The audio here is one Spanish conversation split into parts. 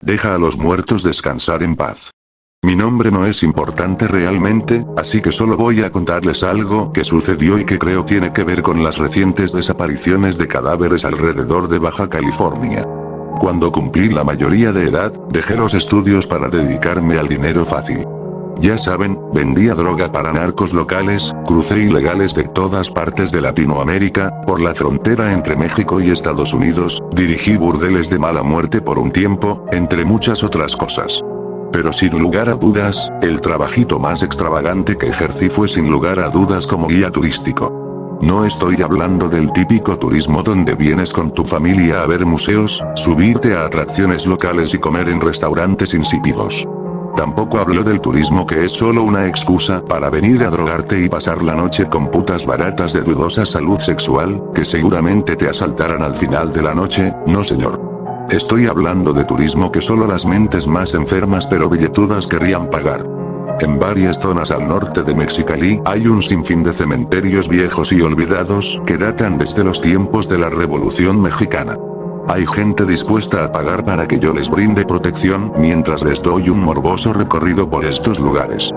Deja a los muertos descansar en paz. Mi nombre no es importante realmente, así que solo voy a contarles algo que sucedió y que creo tiene que ver con las recientes desapariciones de cadáveres alrededor de Baja California. Cuando cumplí la mayoría de edad, dejé los estudios para dedicarme al dinero fácil. Ya saben, vendía droga para narcos locales, crucé ilegales de todas partes de Latinoamérica, por la frontera entre México y Estados Unidos, dirigí burdeles de mala muerte por un tiempo, entre muchas otras cosas. Pero sin lugar a dudas, el trabajito más extravagante que ejercí fue sin lugar a dudas como guía turístico. No estoy hablando del típico turismo donde vienes con tu familia a ver museos, subirte a atracciones locales y comer en restaurantes insípidos. Tampoco hablo del turismo que es solo una excusa para venir a drogarte y pasar la noche con putas baratas de dudosa salud sexual, que seguramente te asaltarán al final de la noche, no señor. Estoy hablando de turismo que solo las mentes más enfermas pero billetudas querrían pagar. En varias zonas al norte de Mexicali hay un sinfín de cementerios viejos y olvidados que datan desde los tiempos de la Revolución Mexicana. Hay gente dispuesta a pagar para que yo les brinde protección mientras les doy un morboso recorrido por estos lugares.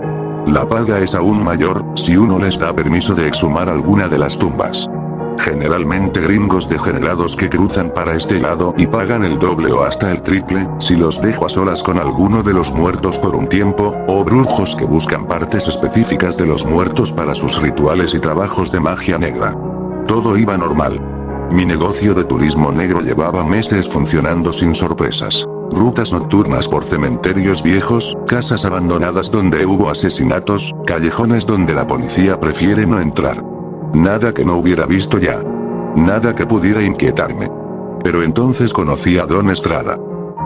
La paga es aún mayor, si uno les da permiso de exhumar alguna de las tumbas. Generalmente gringos degenerados que cruzan para este lado y pagan el doble o hasta el triple, si los dejo a solas con alguno de los muertos por un tiempo, o brujos que buscan partes específicas de los muertos para sus rituales y trabajos de magia negra. Todo iba normal. Mi negocio de turismo negro llevaba meses funcionando sin sorpresas. Rutas nocturnas por cementerios viejos, casas abandonadas donde hubo asesinatos, callejones donde la policía prefiere no entrar. Nada que no hubiera visto ya. Nada que pudiera inquietarme. Pero entonces conocí a Don Estrada.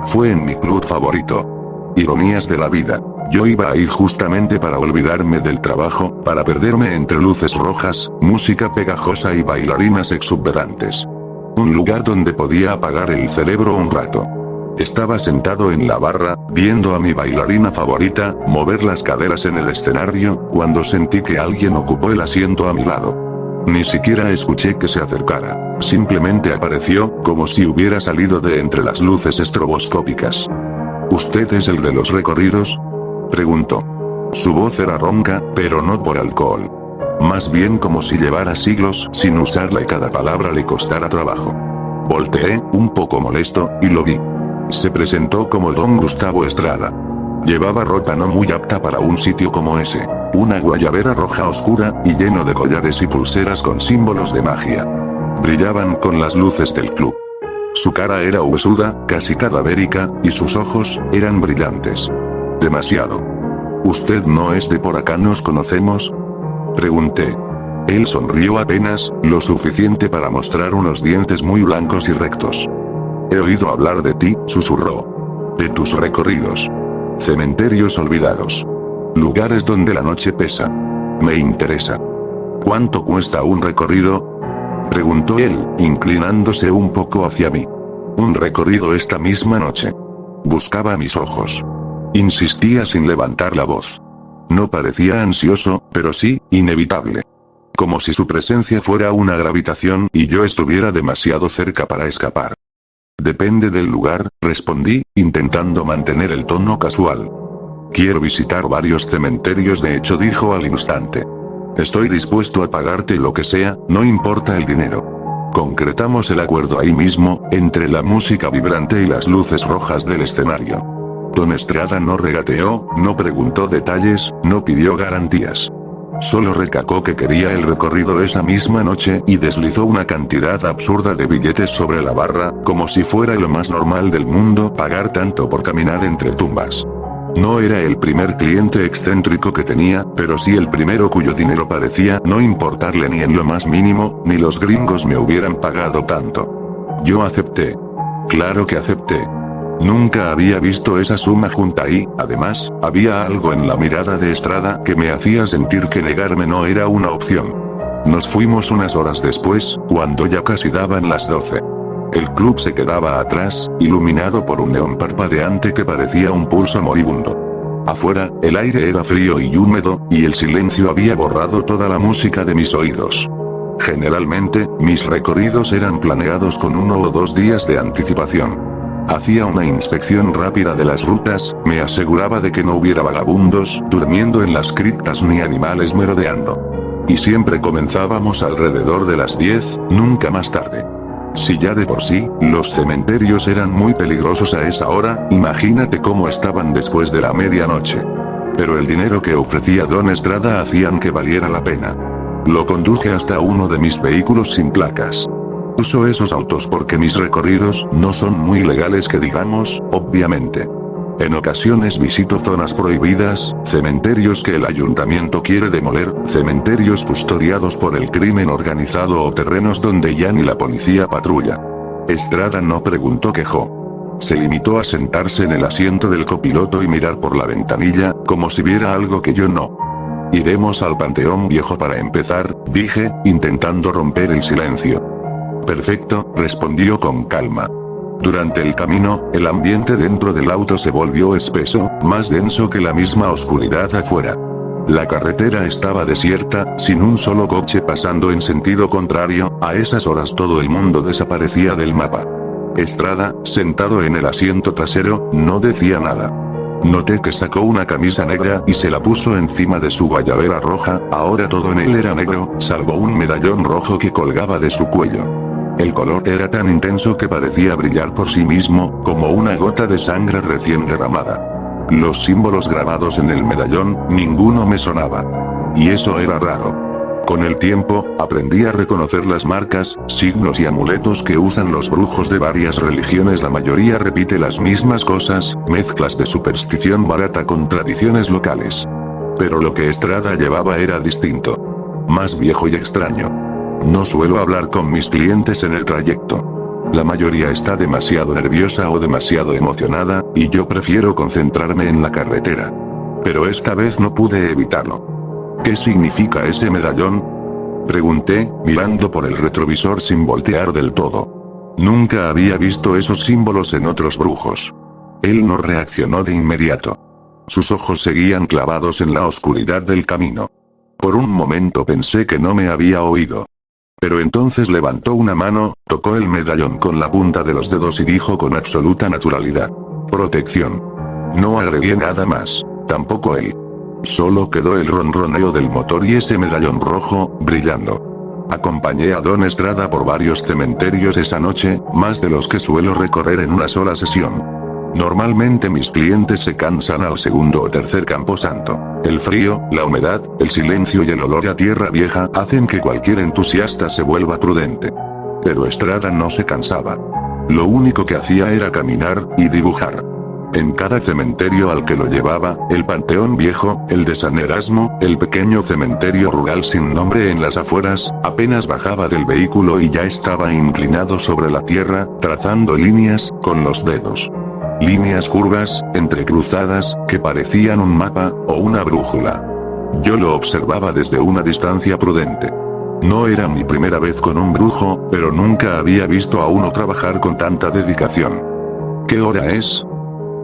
Fue en mi club favorito. Ironías de la vida. Yo iba a ir justamente para olvidarme del trabajo, para perderme entre luces rojas, música pegajosa y bailarinas exuberantes. Un lugar donde podía apagar el cerebro un rato. Estaba sentado en la barra, viendo a mi bailarina favorita, mover las caderas en el escenario, cuando sentí que alguien ocupó el asiento a mi lado. Ni siquiera escuché que se acercara, simplemente apareció, como si hubiera salido de entre las luces estroboscópicas. ¿Usted es el de los recorridos?, preguntó. Su voz era ronca, pero no por alcohol. Más bien como si llevara siglos sin usarla y cada palabra le costara trabajo. Volteé, un poco molesto, y lo vi. Se presentó como Don Gustavo Estrada. Llevaba ropa no muy apta para un sitio como ese. Una guayabera roja oscura, y lleno de collares y pulseras con símbolos de magia. Brillaban con las luces del club. Su cara era huesuda, casi cadavérica, y sus ojos, eran brillantes. Demasiado. ¿Usted no es de por acá? ¿Nos conocemos?, pregunté. Él sonrió apenas, lo suficiente para mostrar unos dientes muy blancos y rectos. He oído hablar de ti, susurró. De tus recorridos. Cementerios olvidados. Lugares donde la noche pesa. Me interesa. ¿Cuánto cuesta un recorrido?, preguntó él, inclinándose un poco hacia mí. Un recorrido esta misma noche. Buscaba mis ojos. Insistía sin levantar la voz. No parecía ansioso, pero sí, inevitable. Como si su presencia fuera una gravitación y yo estuviera demasiado cerca para escapar. Depende del lugar, respondí, intentando mantener el tono casual. Quiero visitar varios cementerios, de hecho, dijo al instante. Estoy dispuesto a pagarte lo que sea, no importa el dinero. Concretamos el acuerdo ahí mismo, entre la música vibrante y las luces rojas del escenario. Don Estrada no regateó, no preguntó detalles, no pidió garantías. Solo recalcó que quería el recorrido esa misma noche y deslizó una cantidad absurda de billetes sobre la barra, como si fuera lo más normal del mundo pagar tanto por caminar entre tumbas. No era el primer cliente excéntrico que tenía, pero sí el primero cuyo dinero parecía no importarle ni en lo más mínimo, ni los gringos me hubieran pagado tanto. Yo acepté. Claro que acepté. Nunca había visto esa suma junta y, además, había algo en la mirada de Estrada que me hacía sentir que negarme no era una opción. Nos fuimos unas horas después, cuando ya casi daban las 12. El club se quedaba atrás, iluminado por un neón parpadeante que parecía un pulso moribundo. Afuera, el aire era frío y húmedo, y el silencio había borrado toda la música de mis oídos. Generalmente, mis recorridos eran planeados con 1 o 2 días de anticipación. Hacía una inspección rápida de las rutas, me aseguraba de que no hubiera vagabundos durmiendo en las criptas ni animales merodeando. Y siempre comenzábamos alrededor de las 10, nunca más tarde. Si ya de por sí, los cementerios eran muy peligrosos a esa hora, imagínate cómo estaban después de la medianoche. Pero el dinero que ofrecía Don Estrada hacían que valiera la pena. Lo conduje hasta uno de mis vehículos sin placas. Uso esos autos porque mis recorridos no son muy legales que digamos, obviamente. En ocasiones visito zonas prohibidas, cementerios que el ayuntamiento quiere demoler, cementerios custodiados por el crimen organizado o terrenos donde ya ni la policía patrulla. Estrada no preguntó quejó. Se limitó a sentarse en el asiento del copiloto y mirar por la ventanilla, como si viera algo que yo no. Iremos al Panteón Viejo para empezar, dije, intentando romper el silencio. Perfecto, respondió con calma. Durante el camino, el ambiente dentro del auto se volvió espeso, más denso que la misma oscuridad afuera. La carretera estaba desierta, sin un solo coche pasando en sentido contrario, a esas horas todo el mundo desaparecía del mapa. Estrada, sentado en el asiento trasero, no decía nada. Noté que sacó una camisa negra y se la puso encima de su guayabera roja, ahora todo en él era negro, salvo un medallón rojo que colgaba de su cuello. El color era tan intenso que parecía brillar por sí mismo, como una gota de sangre recién derramada. Los símbolos grabados en el medallón, ninguno me sonaba. Y eso era raro. Con el tiempo, aprendí a reconocer las marcas, signos y amuletos que usan los brujos de varias religiones. La mayoría repite las mismas cosas, mezclas de superstición barata con tradiciones locales. Pero lo que Estrada llevaba era distinto. Más viejo y extraño. No suelo hablar con mis clientes en el trayecto. La mayoría está demasiado nerviosa o demasiado emocionada, y yo prefiero concentrarme en la carretera. Pero esta vez no pude evitarlo. ¿Qué significa ese medallón?, pregunté, mirando por el retrovisor sin voltear del todo. Nunca había visto esos símbolos en otros brujos. Él no reaccionó de inmediato. Sus ojos seguían clavados en la oscuridad del camino. Por un momento pensé que no me había oído. Pero entonces levantó una mano, tocó el medallón con la punta de los dedos y dijo con absoluta naturalidad: protección. No agregué nada más, tampoco él. Solo quedó el ronroneo del motor y ese medallón rojo, brillando. Acompañé a Don Estrada por varios cementerios esa noche, más de los que suelo recorrer en una sola sesión. Normalmente mis clientes se cansan al segundo o tercer camposanto. El frío, la humedad, el silencio y el olor a tierra vieja hacen que cualquier entusiasta se vuelva prudente. Pero Estrada no se cansaba. Lo único que hacía era caminar y dibujar. En cada cementerio al que lo llevaba, el Panteón Viejo, el de San Erasmo, el pequeño cementerio rural sin nombre en las afueras, apenas bajaba del vehículo y ya estaba inclinado sobre la tierra, trazando líneas, con los dedos. Líneas curvas, entrecruzadas, que parecían un mapa, o una brújula. Yo lo observaba desde una distancia prudente. No era mi primera vez con un brujo, pero nunca había visto a uno trabajar con tanta dedicación. ¿Qué hora es?,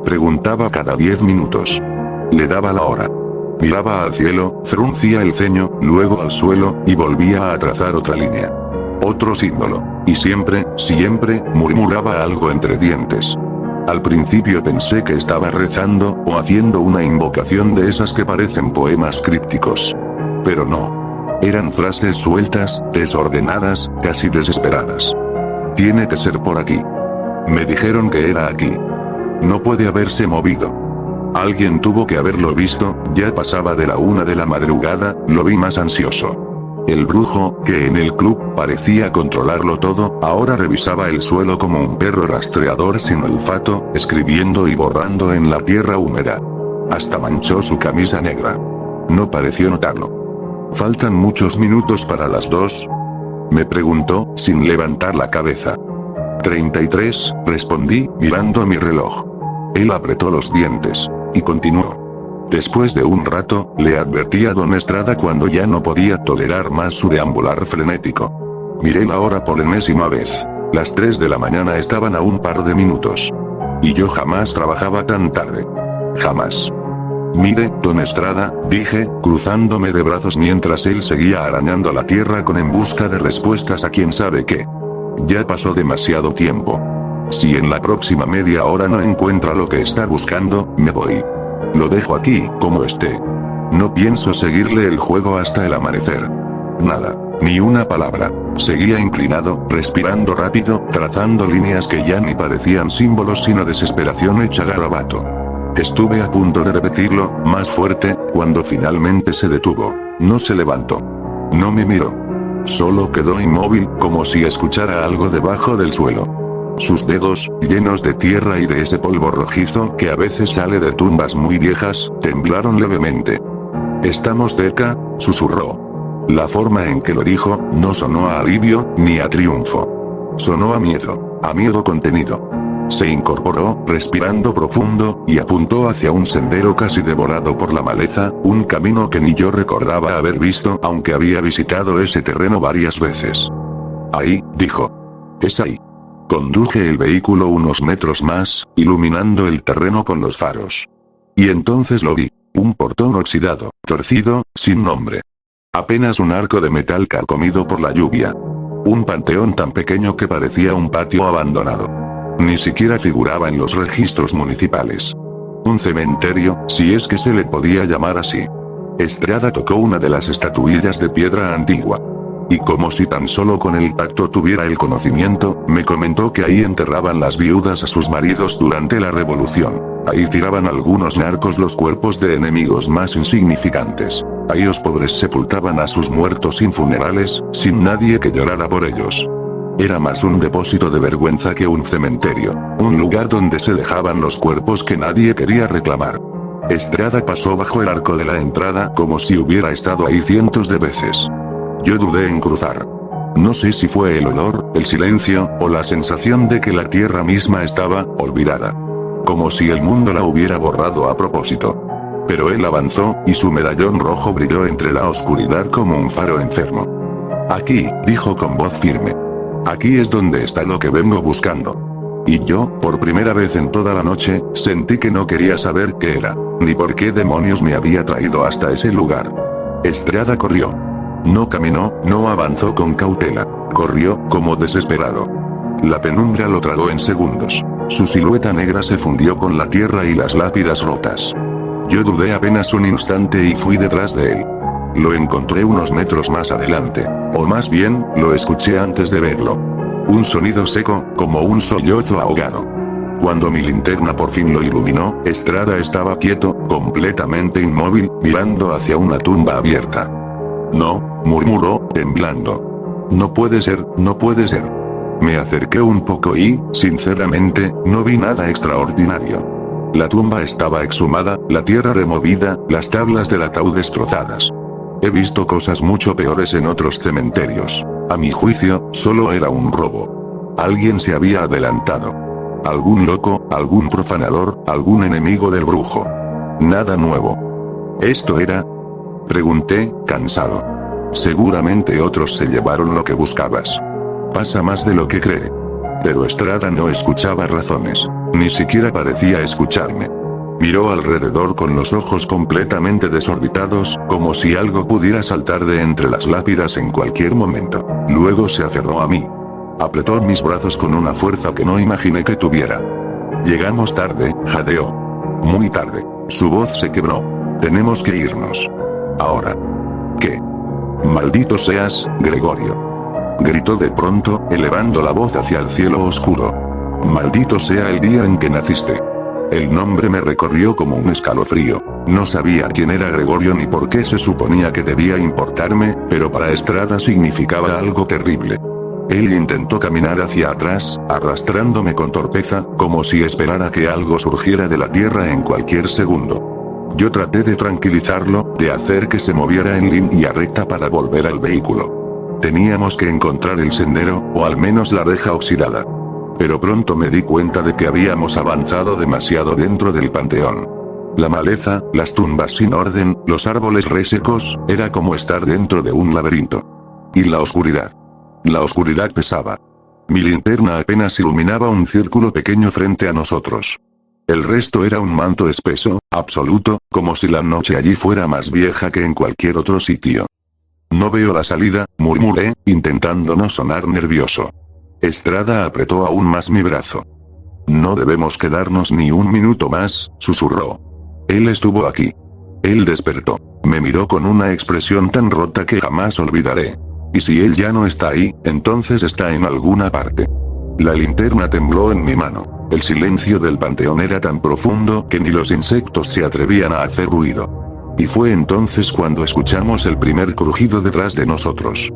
preguntaba cada 10 minutos. Le daba la hora. Miraba al cielo, fruncía el ceño, luego al suelo, y volvía a trazar otra línea. Otro símbolo. Y siempre, murmuraba algo entre dientes. Al principio pensé que estaba rezando, o haciendo una invocación de esas que parecen poemas crípticos. Pero no. Eran frases sueltas, desordenadas, casi desesperadas. Tiene que ser por aquí. Me dijeron que era aquí. No puede haberse movido. Alguien tuvo que haberlo visto, ya pasaba de la 1 de la madrugada, lo vi más ansioso. El brujo, que en el club parecía controlarlo todo, ahora revisaba el suelo como un perro rastreador sin olfato, escribiendo y borrando en la tierra húmeda. Hasta manchó su camisa negra. No pareció notarlo. ¿Faltan muchos minutos para las 2? Me preguntó, sin levantar la cabeza. 33, respondí, mirando mi reloj. Él apretó los dientes. Y continuó. Después de un rato, le advertí a Don Estrada cuando ya no podía tolerar más su deambular frenético. Miré la hora por enésima vez. Las 3 de la mañana estaban a un par de minutos. Y yo jamás trabajaba tan tarde. Jamás. Mire, Don Estrada, dije, cruzándome de brazos mientras él seguía arañando la tierra en busca de respuestas a quién sabe qué. Ya pasó demasiado tiempo. Si en la próxima media hora no encuentra lo que está buscando, me voy. Lo dejo aquí, como esté. No pienso seguirle el juego hasta el amanecer. Nada, ni una palabra. Seguía inclinado, respirando rápido, trazando líneas que ya ni parecían símbolos sino desesperación hecha garabato. Estuve a punto de repetirlo, más fuerte, cuando finalmente se detuvo. No se levantó. No me miró. Solo quedó inmóvil, como si escuchara algo debajo del suelo. Sus dedos, llenos de tierra y de ese polvo rojizo que a veces sale de tumbas muy viejas, temblaron levemente. «Estamos cerca», susurró. La forma en que lo dijo, no sonó a alivio, ni a triunfo. Sonó a miedo contenido. Se incorporó, respirando profundo, y apuntó hacia un sendero casi devorado por la maleza, un camino que ni yo recordaba haber visto aunque había visitado ese terreno varias veces. «Ahí», dijo. «Es ahí». Conduje el vehículo unos metros más, iluminando el terreno con los faros. Y entonces lo vi. Un portón oxidado, torcido, sin nombre. Apenas un arco de metal carcomido por la lluvia. Un panteón tan pequeño que parecía un patio abandonado. Ni siquiera figuraba en los registros municipales. Un cementerio, si es que se le podía llamar así. Estrada tocó una de las estatuillas de piedra antigua. Y como si tan solo con el tacto tuviera el conocimiento, me comentó que ahí enterraban las viudas a sus maridos durante la revolución. Ahí tiraban algunos narcos los cuerpos de enemigos más insignificantes. Ahí los pobres sepultaban a sus muertos sin funerales, sin nadie que llorara por ellos. Era más un depósito de vergüenza que un cementerio, un lugar donde se dejaban los cuerpos que nadie quería reclamar. Estrada pasó bajo el arco de la entrada como si hubiera estado ahí cientos de veces. Yo dudé en cruzar. No sé si fue el olor, el silencio, o la sensación de que la tierra misma estaba olvidada. Como si el mundo la hubiera borrado a propósito. Pero él avanzó, y su medallón rojo brilló entre la oscuridad como un faro enfermo. «Aquí», dijo con voz firme. «Aquí es donde está lo que vengo buscando». Y yo, por primera vez en toda la noche, sentí que no quería saber qué era, ni por qué demonios me había traído hasta ese lugar. Estrada corrió. No caminó, no avanzó con cautela. Corrió, como desesperado. La penumbra lo tragó en segundos. Su silueta negra se fundió con la tierra y las lápidas rotas. Yo dudé apenas un instante y fui detrás de él. Lo encontré unos metros más adelante. O más bien, lo escuché antes de verlo. Un sonido seco, como un sollozo ahogado. Cuando mi linterna por fin lo iluminó, Estrada estaba quieto, completamente inmóvil, mirando hacia una tumba abierta. «No», murmuró, temblando. «No puede ser, no puede ser». Me acerqué un poco y, sinceramente, no vi nada extraordinario. La tumba estaba exhumada, la tierra removida, las tablas del ataúd destrozadas. He visto cosas mucho peores en otros cementerios. A mi juicio, solo era un robo. Alguien se había adelantado. Algún loco, algún profanador, algún enemigo del brujo. Nada nuevo. ¿Esto era? Pregunté, cansado. Seguramente otros se llevaron lo que buscabas. Pasa más de lo que cree. Pero Estrada no escuchaba razones. Ni siquiera parecía escucharme. Miró alrededor con los ojos completamente desorbitados, como si algo pudiera saltar de entre las lápidas en cualquier momento. Luego se aferró a mí. Apretó mis brazos con una fuerza que no imaginé que tuviera. «Llegamos tarde», jadeó. «Muy tarde». Su voz se quebró. «Tenemos que irnos. Ahora». «¿Qué?» «Maldito seas, Gregorio», gritó de pronto, elevando la voz hacia el cielo oscuro. «Maldito sea el día en que naciste». El nombre me recorrió como un escalofrío. No sabía quién era Gregorio ni por qué se suponía que debía importarme, pero para Estrada significaba algo terrible. Él intentó caminar hacia atrás, arrastrándome con torpeza, como si esperara que algo surgiera de la tierra en cualquier segundo. Yo traté de tranquilizarlo, de hacer que se moviera en línea recta para volver al vehículo. Teníamos que encontrar el sendero, o al menos la reja oxidada. Pero pronto me di cuenta de que habíamos avanzado demasiado dentro del panteón. La maleza, las tumbas sin orden, los árboles resecos, era como estar dentro de un laberinto. Y la oscuridad. La oscuridad pesaba. Mi linterna apenas iluminaba un círculo pequeño frente a nosotros. El resto era un manto espeso, absoluto, como si la noche allí fuera más vieja que en cualquier otro sitio. «No veo la salida», murmuré, intentando no sonar nervioso. Estrada apretó aún más mi brazo. No debemos quedarnos ni un minuto más, susurró. Él estuvo aquí. Él despertó. Me miró con una expresión tan rota que jamás olvidaré. Y si él ya no está ahí, entonces está en alguna parte. La linterna tembló en mi mano. El silencio del panteón era tan profundo que ni los insectos se atrevían a hacer ruido. Y fue entonces cuando escuchamos el primer crujido detrás de nosotros.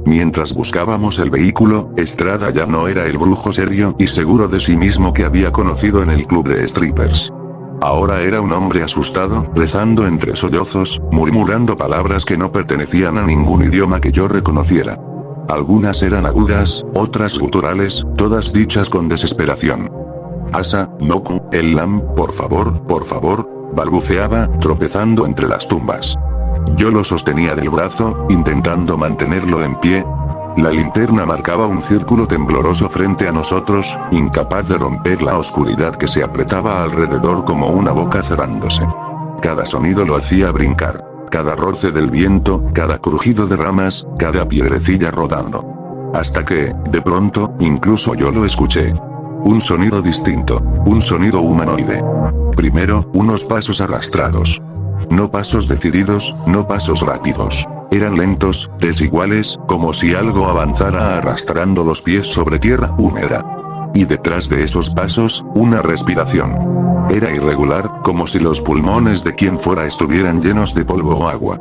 Mientras buscábamos el vehículo, Estrada ya no era el brujo serio y seguro de sí mismo que había conocido en el club de strippers. Ahora era un hombre asustado, rezando entre sollozos, murmurando palabras que no pertenecían a ningún idioma que yo reconociera. Algunas eran agudas, otras guturales, todas dichas con desesperación. Asa, Noku, el Lam, por favor, balbuceaba, tropezando entre las tumbas. Yo lo sostenía del brazo, intentando mantenerlo en pie. La linterna marcaba un círculo tembloroso frente a nosotros, incapaz de romper la oscuridad que se apretaba alrededor como una boca cerrándose. Cada sonido lo hacía brincar. Cada roce del viento, cada crujido de ramas, cada piedrecilla rodando. Hasta que, de pronto, incluso yo lo escuché. Un sonido distinto, un sonido humanoide. Primero, unos pasos arrastrados. No pasos decididos, no pasos rápidos. Eran lentos, desiguales, como si algo avanzara arrastrando los pies sobre tierra húmeda. Y detrás de esos pasos, una respiración. Era irregular, como si los pulmones de quien fuera estuvieran llenos de polvo o agua.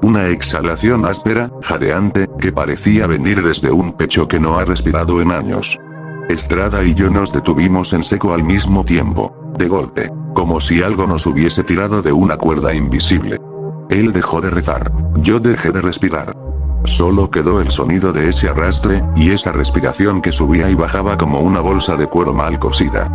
Una exhalación áspera, jadeante, que parecía venir desde un pecho que no ha respirado en años. Estrada y yo nos detuvimos en seco al mismo tiempo, de golpe, como si algo nos hubiese tirado de una cuerda invisible. Él dejó de rezar, yo dejé de respirar. Solo quedó el sonido de ese arrastre, y esa respiración que subía y bajaba como una bolsa de cuero mal cosida.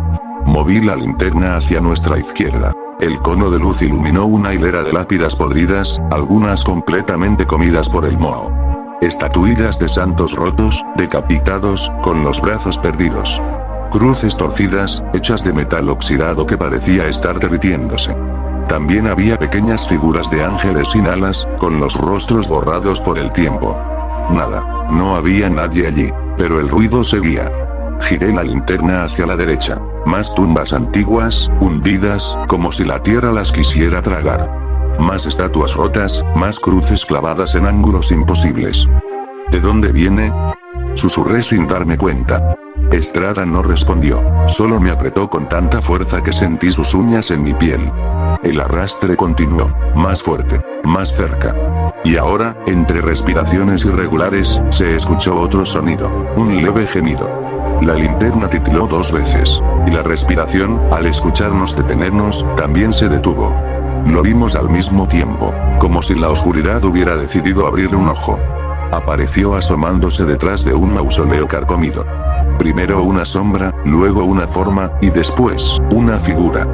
Moví la linterna hacia nuestra izquierda. El cono de luz iluminó una hilera de lápidas podridas, algunas completamente comidas por el moho. Estatuillas de santos rotos, decapitados, con los brazos perdidos. Cruces torcidas, hechas de metal oxidado que parecía estar derritiéndose. También había pequeñas figuras de ángeles sin alas, con los rostros borrados por el tiempo. Nada, no había nadie allí, pero el ruido seguía. Giré la linterna hacia la derecha. Más tumbas antiguas, hundidas, como si la tierra las quisiera tragar. Más estatuas rotas, más cruces clavadas en ángulos imposibles. ¿De dónde viene? Susurré sin darme cuenta. Estrada no respondió, solo me apretó con tanta fuerza que sentí sus uñas en mi piel. El arrastre continuó, más fuerte, más cerca. Y ahora, entre respiraciones irregulares, se escuchó otro sonido, un leve gemido. La linterna titiló 2 veces, y la respiración, al escucharnos detenernos, también se detuvo. Lo vimos al mismo tiempo, como si la oscuridad hubiera decidido abrir un ojo. Apareció asomándose detrás de un mausoleo carcomido. Primero una sombra, luego una forma, y después, una figura.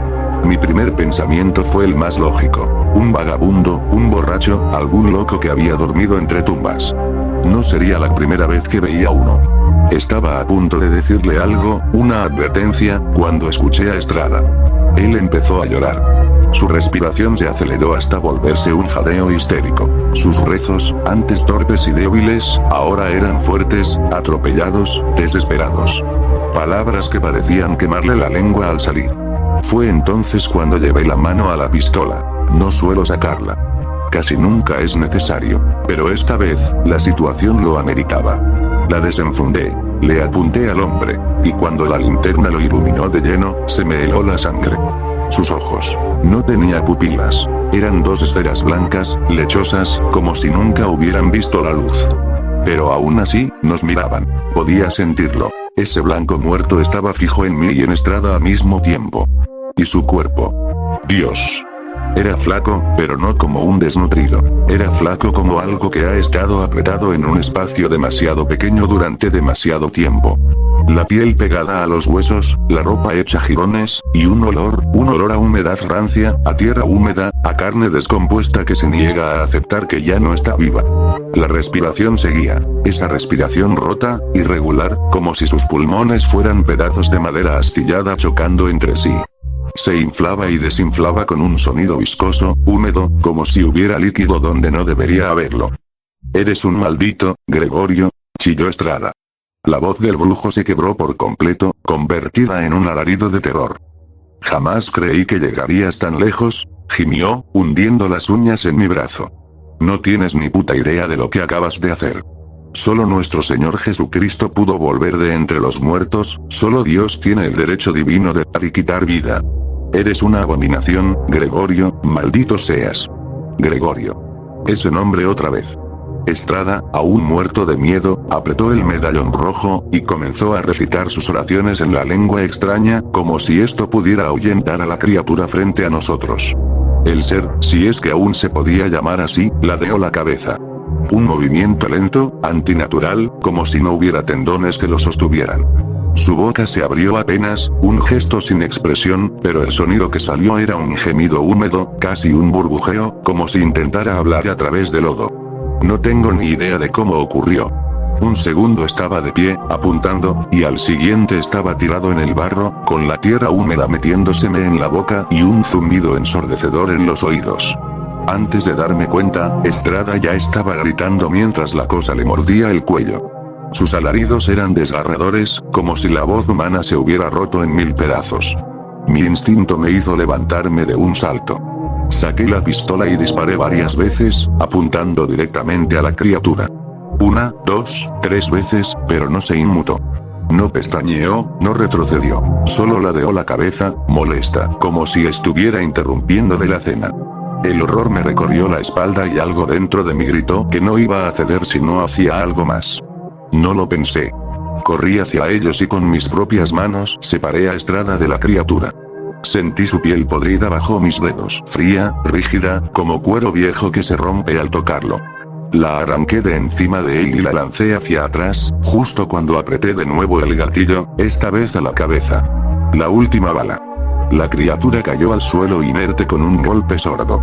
Mi primer pensamiento fue el más lógico. Un vagabundo, un borracho, algún loco que había dormido entre tumbas. No sería la primera vez que veía uno. Estaba a punto de decirle algo, una advertencia, cuando escuché a Estrada. Él empezó a llorar. Su respiración se aceleró hasta volverse un jadeo histérico. Sus rezos, antes torpes y débiles, ahora eran fuertes, atropellados, desesperados. Palabras que parecían quemarle la lengua al salir. Fue entonces cuando llevé la mano a la pistola. No suelo sacarla. Casi nunca es necesario, pero esta vez, la situación lo ameritaba. La desenfundé, le apunté al hombre, y cuando la linterna lo iluminó de lleno, se me heló la sangre. Sus ojos. No tenía pupilas. Eran 2 esferas blancas, lechosas, como si nunca hubieran visto la luz. Pero aún así, nos miraban. Podía sentirlo. Ese blanco muerto estaba fijo en mí y en Estrada al mismo tiempo. Y su cuerpo. Dios. Era flaco, pero no como un desnutrido. Era flaco como algo que ha estado apretado en un espacio demasiado pequeño durante demasiado tiempo. La piel pegada a los huesos, la ropa hecha jirones, y un olor a humedad rancia, a tierra húmeda, a carne descompuesta que se niega a aceptar que ya no está viva. La respiración seguía, esa respiración rota, irregular, como si sus pulmones fueran pedazos de madera astillada chocando entre sí. Se inflaba y desinflaba con un sonido viscoso, húmedo, como si hubiera líquido donde no debería haberlo. «Eres un maldito, Gregorio», chilló Estrada. La voz del brujo se quebró por completo, convertida en un alarido de terror. Jamás creí que llegarías tan lejos, gimió, hundiendo las uñas en mi brazo. No tienes ni puta idea de lo que acabas de hacer. Solo nuestro Señor Jesucristo pudo volver de entre los muertos, solo Dios tiene el derecho divino de dar y quitar vida. Eres una abominación, Gregorio, maldito seas. Gregorio. Ese nombre otra vez. Estrada, aún muerto de miedo, apretó el medallón rojo, y comenzó a recitar sus oraciones en la lengua extraña, como si esto pudiera ahuyentar a la criatura frente a nosotros. El ser, si es que aún se podía llamar así, ladeó la cabeza. Un movimiento lento, antinatural, como si no hubiera tendones que lo sostuvieran. Su boca se abrió apenas, un gesto sin expresión, pero el sonido que salió era un gemido húmedo, casi un burbujeo, como si intentara hablar a través del lodo. No tengo ni idea de cómo ocurrió. Un segundo estaba de pie, apuntando, y al siguiente estaba tirado en el barro, con la tierra húmeda metiéndoseme en la boca y un zumbido ensordecedor en los oídos. Antes de darme cuenta, Estrada ya estaba gritando mientras la cosa le mordía el cuello. Sus alaridos eran desgarradores, como si la voz humana se hubiera roto en mil pedazos. Mi instinto me hizo levantarme de un salto. Saqué la pistola y disparé varias veces, apuntando directamente a la criatura. 1, 2, 3 veces, pero no se inmutó. No pestañeó, no retrocedió, solo ladeó la cabeza, molesta, como si estuviera interrumpiendo de la cena. El horror me recorrió la espalda y algo dentro de mí gritó que no iba a ceder si no hacía algo más. No lo pensé. Corrí hacia ellos y con mis propias manos separé a Estrada de la criatura. Sentí su piel podrida bajo mis dedos, fría, rígida, como cuero viejo que se rompe al tocarlo. La arranqué de encima de él y la lancé hacia atrás, justo cuando apreté de nuevo el gatillo, esta vez a la cabeza. La última bala. La criatura cayó al suelo inerte con un golpe sordo.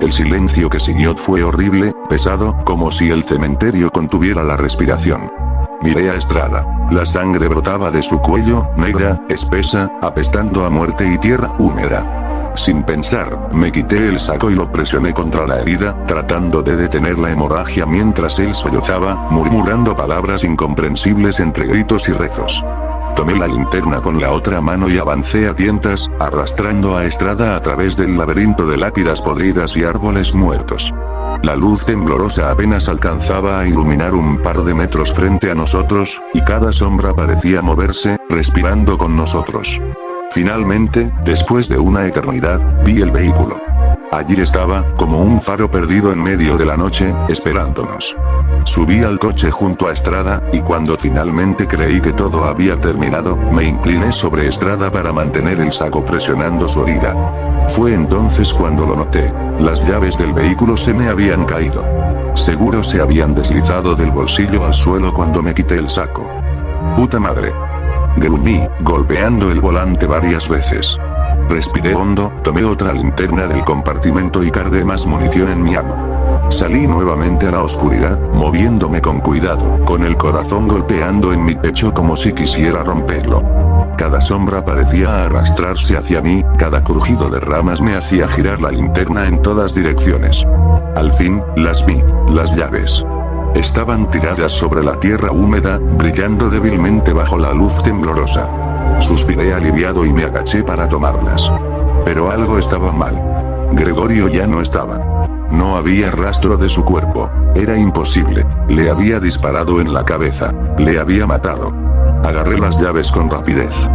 El silencio que siguió fue horrible, pesado, como si el cementerio contuviera la respiración. Miré a Estrada. La sangre brotaba de su cuello, negra, espesa, apestando a muerte y tierra húmeda. Sin pensar, me quité el saco y lo presioné contra la herida, tratando de detener la hemorragia mientras él sollozaba, murmurando palabras incomprensibles entre gritos y rezos. Tomé la linterna con la otra mano y avancé a tientas, arrastrando a Estrada a través del laberinto de lápidas podridas y árboles muertos. La luz temblorosa apenas alcanzaba a iluminar un par de metros frente a nosotros, y cada sombra parecía moverse, respirando con nosotros. Finalmente, después de una eternidad, vi el vehículo. Allí estaba, como un faro perdido en medio de la noche, esperándonos. Subí al coche junto a Estrada, y cuando finalmente creí que todo había terminado, me incliné sobre Estrada para mantener el saco presionando su herida. Fue entonces cuando lo noté. Las llaves del vehículo se me habían caído. Seguro se habían deslizado del bolsillo al suelo cuando me quité el saco. ¡Puta madre! Gruñí, golpeando el volante varias veces. Respiré hondo, tomé otra linterna del compartimento y cargué más munición en mi arma. Salí nuevamente a la oscuridad, moviéndome con cuidado, con el corazón golpeando en mi pecho como si quisiera romperlo. Cada sombra parecía arrastrarse hacia mí, cada crujido de ramas me hacía girar la linterna en todas direcciones. Al fin, las vi, las llaves. Estaban tiradas sobre la tierra húmeda, brillando débilmente bajo la luz temblorosa. Suspiré aliviado y me agaché para tomarlas. Pero algo estaba mal. Gregorio ya no estaba. No había rastro de su cuerpo. Era imposible. Le había disparado en la cabeza. Le había matado. Agarré las llaves con rapidez.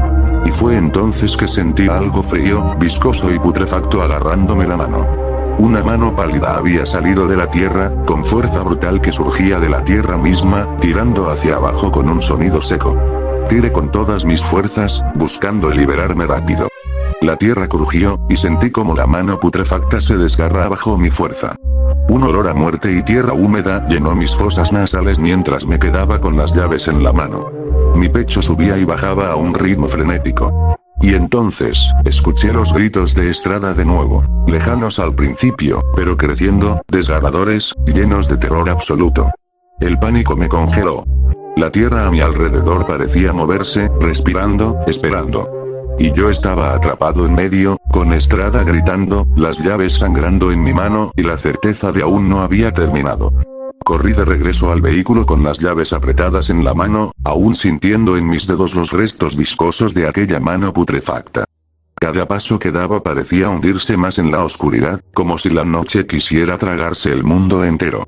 Y fue entonces que sentí algo frío, viscoso y putrefacto agarrándome la mano. Una mano pálida había salido de la tierra, con fuerza brutal que surgía de la tierra misma, tirando hacia abajo con un sonido seco. Tiré con todas mis fuerzas, buscando liberarme rápido. La tierra crujió, y sentí como la mano putrefacta se desgarra bajo mi fuerza. Un olor a muerte y tierra húmeda llenó mis fosas nasales mientras me quedaba con las llaves en la mano. Mi pecho subía y bajaba a un ritmo frenético. Y entonces, escuché los gritos de Estrada de nuevo, lejanos al principio, pero creciendo, desgarradores, llenos de terror absoluto. El pánico me congeló. La tierra a mi alrededor parecía moverse, respirando, esperando. Y yo estaba atrapado en medio, con Estrada gritando, las llaves sangrando en mi mano y la certeza de aún no había terminado. Corrí de regreso al vehículo con las llaves apretadas en la mano, aún sintiendo en mis dedos los restos viscosos de aquella mano putrefacta. Cada paso que daba parecía hundirse más en la oscuridad, como si la noche quisiera tragarse el mundo entero.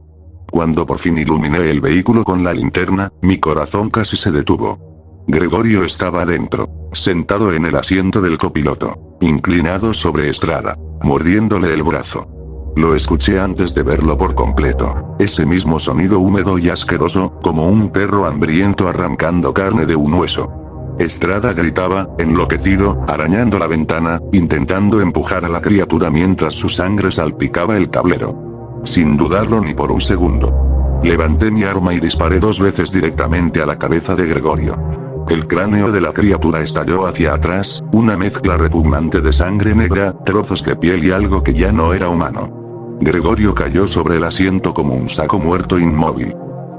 Cuando por fin iluminé el vehículo con la linterna, mi corazón casi se detuvo. Gregorio estaba adentro, sentado en el asiento del copiloto, inclinado sobre Estrada, mordiéndole el brazo. Lo escuché antes de verlo por completo, ese mismo sonido húmedo y asqueroso, como un perro hambriento arrancando carne de un hueso. Estrada gritaba, enloquecido, arañando la ventana, intentando empujar a la criatura mientras su sangre salpicaba el tablero. Sin dudarlo ni por un segundo. Levanté mi arma y disparé 2 veces directamente a la cabeza de Gregorio. El cráneo de la criatura estalló hacia atrás, una mezcla repugnante de sangre negra, trozos de piel y algo que ya no era humano. Gregorio cayó sobre el asiento como un saco muerto inmóvil.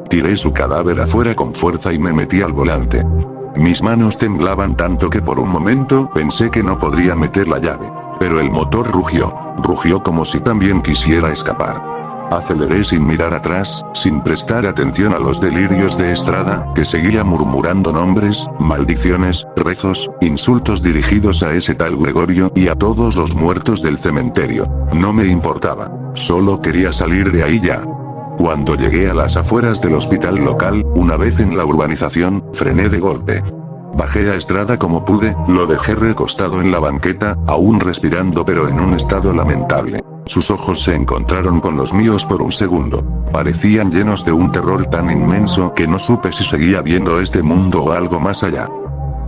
Tiré su cadáver afuera con fuerza y me metí al volante. Mis manos temblaban tanto que por un momento pensé que no podría meter la llave. Pero el motor rugió como si también quisiera escapar. Aceleré sin mirar atrás, sin prestar atención a los delirios de Estrada, que seguía murmurando nombres, maldiciones, rezos, insultos dirigidos a ese tal Gregorio y a todos los muertos del cementerio. No me importaba. Solo quería salir de ahí ya. Cuando llegué a las afueras del hospital local, una vez en la urbanización, frené de golpe. Bajé a Estrada como pude, lo dejé recostado en la banqueta, aún respirando pero en un estado lamentable. Sus ojos se encontraron con los míos por un segundo. Parecían llenos de un terror tan inmenso que no supe si seguía viendo este mundo o algo más allá.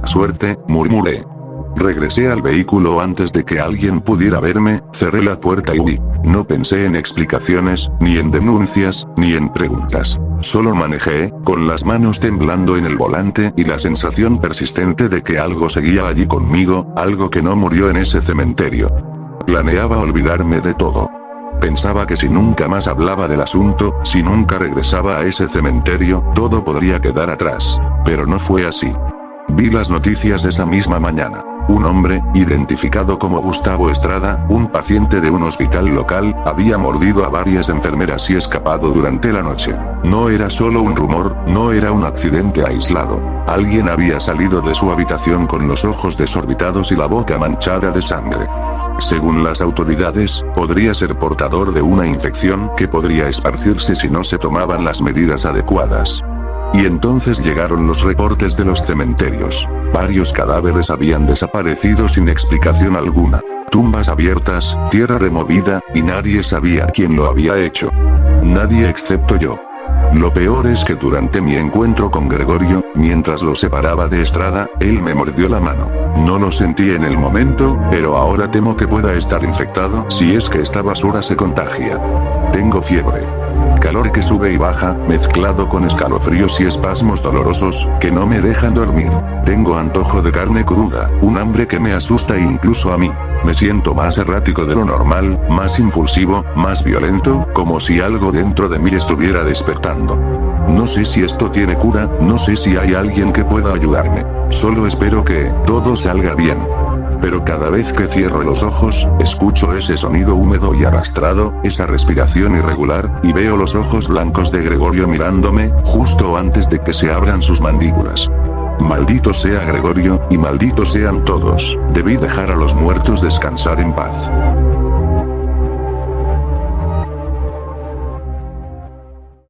Suerte, murmuré. Regresé al vehículo antes de que alguien pudiera verme, cerré la puerta y huí. No pensé en explicaciones, ni en denuncias, ni en preguntas. Solo manejé, con las manos temblando en el volante y la sensación persistente de que algo seguía allí conmigo, algo que no murió en ese cementerio. Planeaba olvidarme de todo. Pensaba que si nunca más hablaba del asunto, si nunca regresaba a ese cementerio, todo podría quedar atrás. Pero no fue así. Vi las noticias esa misma mañana. Un hombre, identificado como Gustavo Estrada, un paciente de un hospital local, había mordido a varias enfermeras y escapado durante la noche. No era solo un rumor, no era un accidente aislado. Alguien había salido de su habitación con los ojos desorbitados y la boca manchada de sangre. Según las autoridades, podría ser portador de una infección que podría esparcirse si no se tomaban las medidas adecuadas. Y entonces llegaron los reportes de los cementerios. Varios cadáveres habían desaparecido sin explicación alguna. Tumbas abiertas, tierra removida, y nadie sabía quién lo había hecho. Nadie excepto yo. Lo peor es que durante mi encuentro con Gregorio, mientras lo separaba de Estrada, él me mordió la mano. No lo sentí en el momento, pero ahora temo que pueda estar infectado si es que esta basura se contagia. Tengo fiebre. Calor que sube y baja, mezclado con escalofríos y espasmos dolorosos, que no me dejan dormir. Tengo antojo de carne cruda, un hambre que me asusta incluso a mí. Me siento más errático de lo normal, más impulsivo, más violento, como si algo dentro de mí estuviera despertando. No sé si esto tiene cura, no sé si hay alguien que pueda ayudarme. Solo espero que todo salga bien. Pero cada vez que cierro los ojos, escucho ese sonido húmedo y arrastrado, esa respiración irregular, y veo los ojos blancos de Gregorio mirándome, justo antes de que se abran sus mandíbulas. Maldito sea Gregorio, y malditos sean todos. Debí dejar a los muertos descansar en paz.